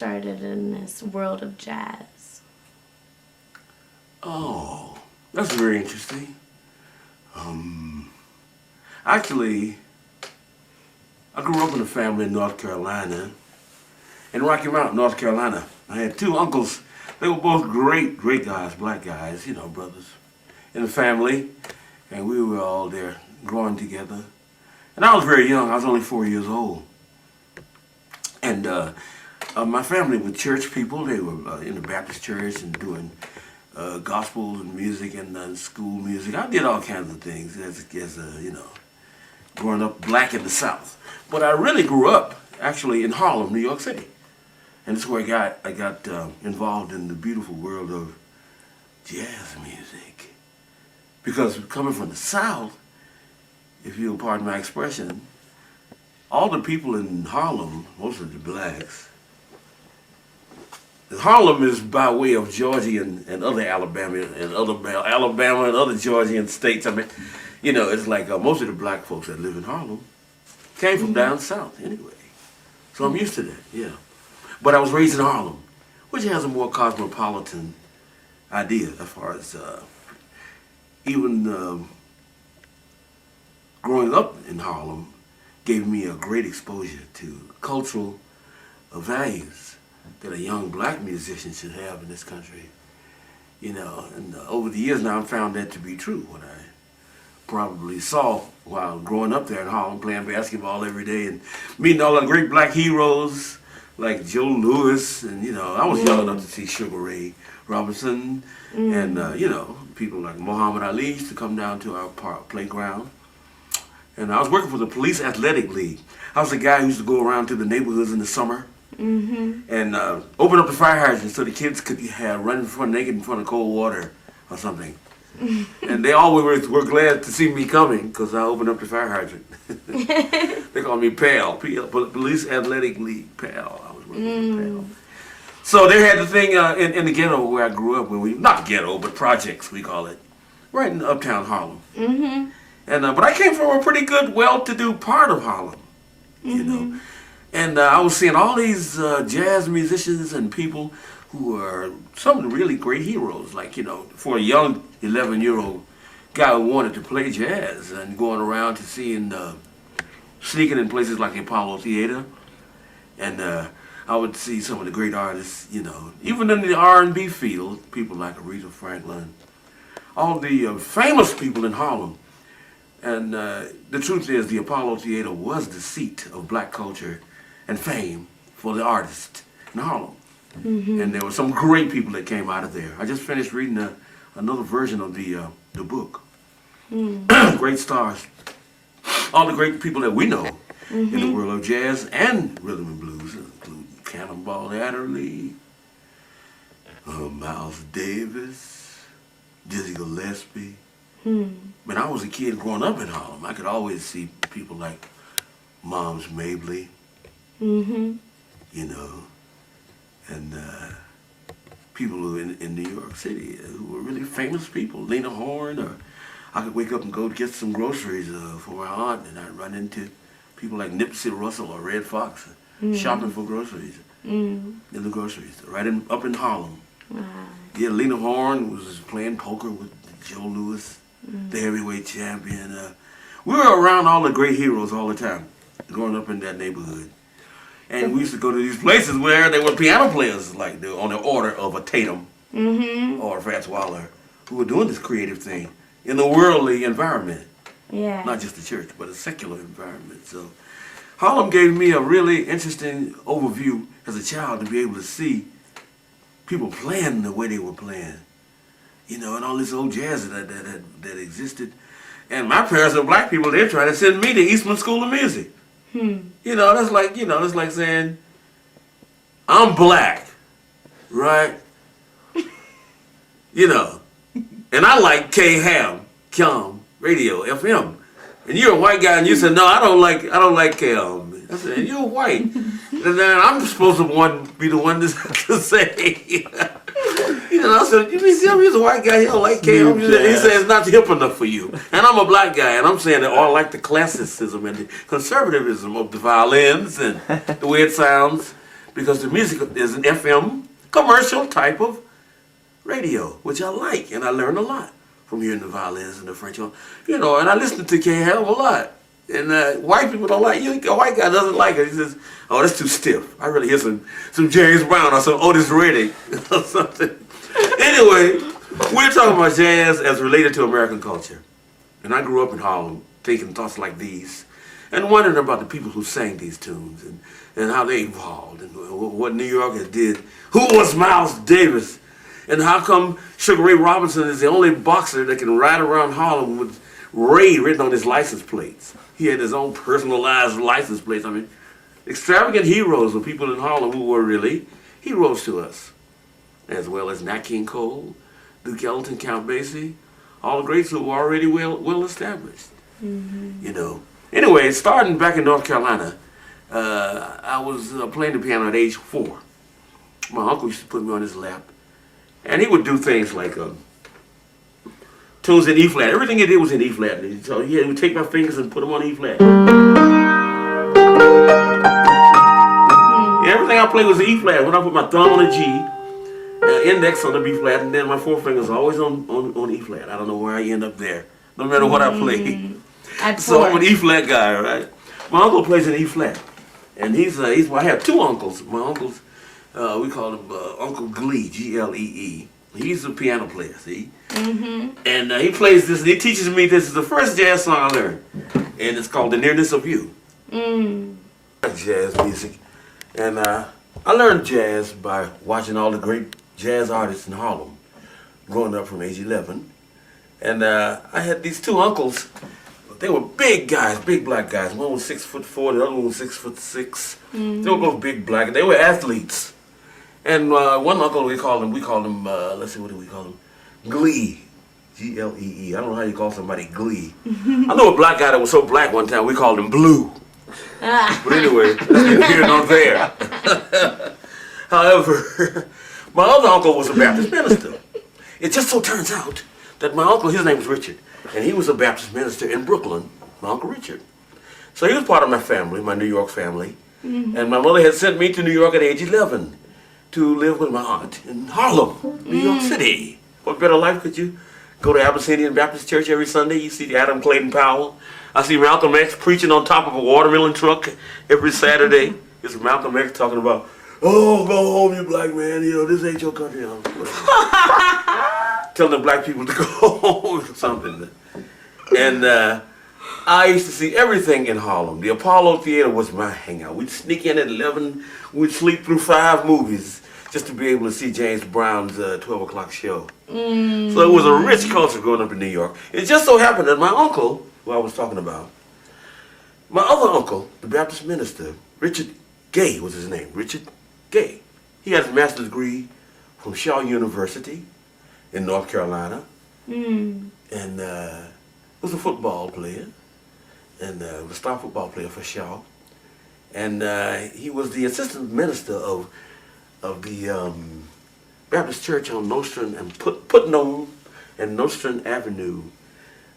started in this world of jazz? Oh, that's very interesting. Actually, I grew up in a family in North Carolina, in Rocky Mount, North Carolina. I had two uncles. They were both great guys, black guys, you know, brothers in the family. And we were all there growing together. And I was very young. I was only 4 years old. And my family were church people. They were in the Baptist church and doing gospel and music and school music. I did all kinds of things as you know, growing up black in the South. But I really grew up actually in Harlem, New York City. And that's where I got involved in the beautiful world of jazz music. Because coming from the South, if you'll pardon my expression, all the people in Harlem, most of the blacks, Harlem is by way of Georgia and other Alabama and other Georgian states. I mean, you know, it's like most of the black folks that live in Harlem came from down south anyway. So I'm used to that, yeah. But I was raised in Harlem, which has a more cosmopolitan idea as far as even growing up in Harlem gave me a great exposure to cultural values that a young black musician should have in this country. You know, and over the years now I've found that to be true. What I probably saw while growing up there in Harlem, playing basketball every day and meeting all the great black heroes like Joe Louis, and you know, I was young enough to see Sugar Ray Robinson, and you know, people like Muhammad Ali used to come down to our playground. And I was working for the Police Athletic League. I was the guy who used to go around to the neighborhoods in the summer and open up the fire hydrants so the kids could run naked in front of cold water or something. And they always were glad to see me coming because I opened up the fire hydrant. They called me PAL, Police Athletic League, PAL. I was working with PAL. So they had the thing in the ghetto where I grew up, not the ghetto, but projects, we call it, right in uptown Harlem. And but I came from a pretty good, well-to-do part of Harlem, you know. And I was seeing all these jazz musicians and people who are some of the really great heroes. Like, you know, for a young 11-year-old guy who wanted to play jazz and going around to seeing, sneaking in places like the Apollo Theater. And I would see some of the great artists, you know, even in the R&B field, people like Aretha Franklin, all the famous people in Harlem. And the truth is, the Apollo Theater was the seat of black culture and fame for the artists in Harlem. And there were some great people that came out of there. I just finished reading another version of the book. Great stars. All the great people that we know in the world of jazz and rhythm and blues, including Cannonball Adderley, Miles Davis, Dizzy Gillespie. When I was a kid growing up in Harlem, I could always see people like Moms Mabley, you know, and people who in New York City who were really famous people, Lena Horne, or I could wake up and go get some groceries for my aunt, and I'd run into people like Nipsey Russell or Red Fox shopping for groceries in the groceries, up in Harlem. Yeah, Lena Horne was playing poker with Joe Louis, the heavyweight champion. We were around all the great heroes all the time, growing up in that neighborhood. And we used to go to these places where there were piano players, like on the order of a Tatum or a Fats Waller, who were doing this creative thing in the worldly environment. Yeah. Not just the church, but a secular environment. So Harlem gave me a really interesting overview as a child to be able to see people playing the way they were playing. You know, and all this old jazz that existed. And my parents are black people, they're trying to send me to Eastman School of Music. You know, that's like saying, I'm black, right? You know, and I like K-Ham, radio, FM. And you're a white guy and you said, no, I don't like K-Ham. I said, you're white. And then I'm supposed to be the one to say, you know, I said, he's a white guy, he don't like K-Ham. He said, it's not hip enough for you. And I'm a black guy, and I'm saying that I like the classicism and the conservatism of the violins and the way it sounds, because the music is an FM commercial type of radio, which I like, and I learned a lot from hearing the violins and the French horn. You know, and I listen to K Hell a lot. And white people don't like you. A white guy doesn't like it. He says, "Oh, that's too stiff. I really hear some James Brown or some Otis Redding or something." Anyway, we're talking about jazz as related to American culture. And I grew up in Harlem thinking thoughts like these and wondering about the people who sang these tunes and how they evolved and what New York did. Who was Miles Davis? And how come Sugar Ray Robinson is the only boxer that can ride around Harlem with Ray written on his license plates? He had his own personalized license plates. I mean, extravagant heroes of people in Harlem who were really heroes to us, as well as Nat King Cole, Duke Ellington, Count Basie, all the greats who were already well established. You know. Anyway, starting back in North Carolina, I was playing the piano at age 4. My uncle used to put me on his lap, and he would do things like tunes in E flat. Everything he did was in E flat. So he would take my fingers and put them on E flat. Yeah, everything I played was E flat. When I put my thumb on a G, index on the B flat, and then my forefingers always on E flat. I don't know where I end up there, no matter what I play. So I'm an E flat guy, right? My uncle plays in E flat, and he's I have 2 uncles. My uncles, we call him Uncle Glee, Glee. He's a piano player, see? And he plays this, and he teaches me this is the first jazz song I learned, and it's called The Nearness of You. Jazz music. And I learned jazz by watching all the great jazz artists in Harlem, growing up from age 11. And I had these 2 uncles. They were big guys, big black guys. One was 6'4", the other one was 6'6". They were both big black, and they were athletes. And one uncle, we called him, let's see, what do we call him? Glee. Glee. I don't know how you call somebody Glee. I know a black guy that was so black one time, we called him Blue. But anyway, that's neither here nor there. However, my other uncle was a Baptist minister. It just so turns out that my uncle, his name was Richard, and he was a Baptist minister in Brooklyn, my Uncle Richard. So he was part of my family, my New York family. And my mother had sent me to New York at age 11 to live with my aunt in Harlem, New York City. What better life could you go to Abyssinian Baptist Church every Sunday? You see Adam Clayton Powell. I see Malcolm X preaching on top of a watermelon truck every Saturday. It's Malcolm X talking about, "Oh, go home, you black man. You know, this ain't your country." Telling the black people to go home or something. And I used to see everything in Harlem. The Apollo Theater was my hangout. We'd sneak in at 11. We'd sleep through 5 movies just to be able to see James Brown's 12 o'clock show. So it was a rich culture growing up in New York. It just so happened that my uncle, who I was talking about, my other uncle, the Baptist minister, Richard Gay was his name, Richard Gay. He has a master's degree from Shaw University in North Carolina. And was a football player, and was a star football player for Shaw. And he was the assistant minister of the Baptist Church on Nostrand and Putnam and Nostrand Avenue,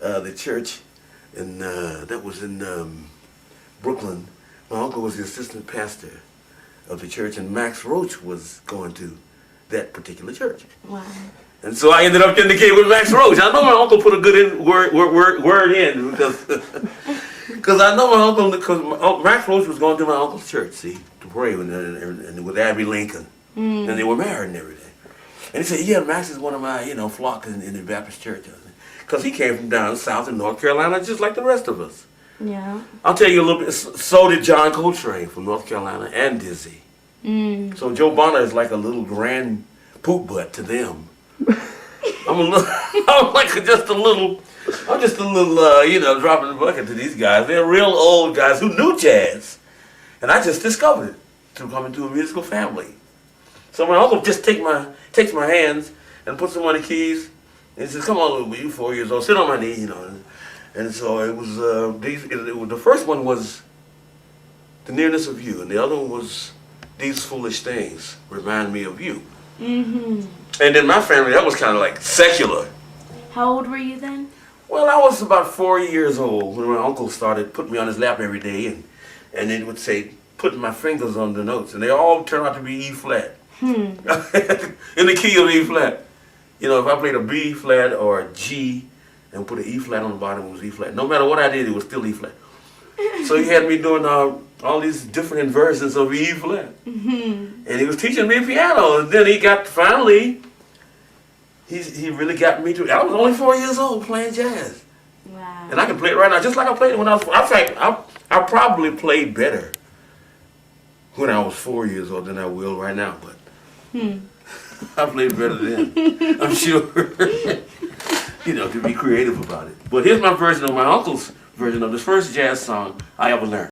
the church that was in Brooklyn. My uncle was the assistant pastor of the church, and Max Roach was going to that particular church. Wow. And so I ended up getting the kid with Max Roach. I know my uncle put a good word in because I know my uncle, because Max Roach was going to my uncle's church, see, to pray with Abby Lincoln. And they were married and everything. And he said, "Yeah, Max is one of my, flock in the Baptist church." Because he came from down south in North Carolina just like the rest of us. Yeah. I'll tell you a little bit. So did John Coltrane from North Carolina and Dizzy. So Joe Bonner is like a little grand poop butt to them. I'm just a little, dropping the bucket to these guys. They're real old guys who knew jazz. And I just discovered it through coming to a musical family. So my uncle just takes my hands and puts them on the keys, and he says, "Come on, little boy, you 4 years old, sit on my knee, And so it was, the first one was The Nearness of You, and the other one was These Foolish Things Remind Me of You. And in my family, that was kind of like secular. How old were you then? Well, I was about 4 years old when my uncle started putting me on his lap every day, and then would say, putting my fingers on the notes, and they all turn out to be E flat. In the key of E flat. You know, if I played a B flat or a G and put an E flat on the bottom, it was E flat. No matter what I did, it was still E flat. So he had me doing all these different inversions of E flat. And he was teaching me piano. And then he got, finally, he really got me to, I was only 4 years old playing jazz. Wow. And I can play it right now, just like I played it when I was, in fact, I probably played better when I was 4 years old than I will right now, but I played better then, I'm sure. You know, to be creative about it. But here's my version of my uncle's version of the first jazz song I ever learned.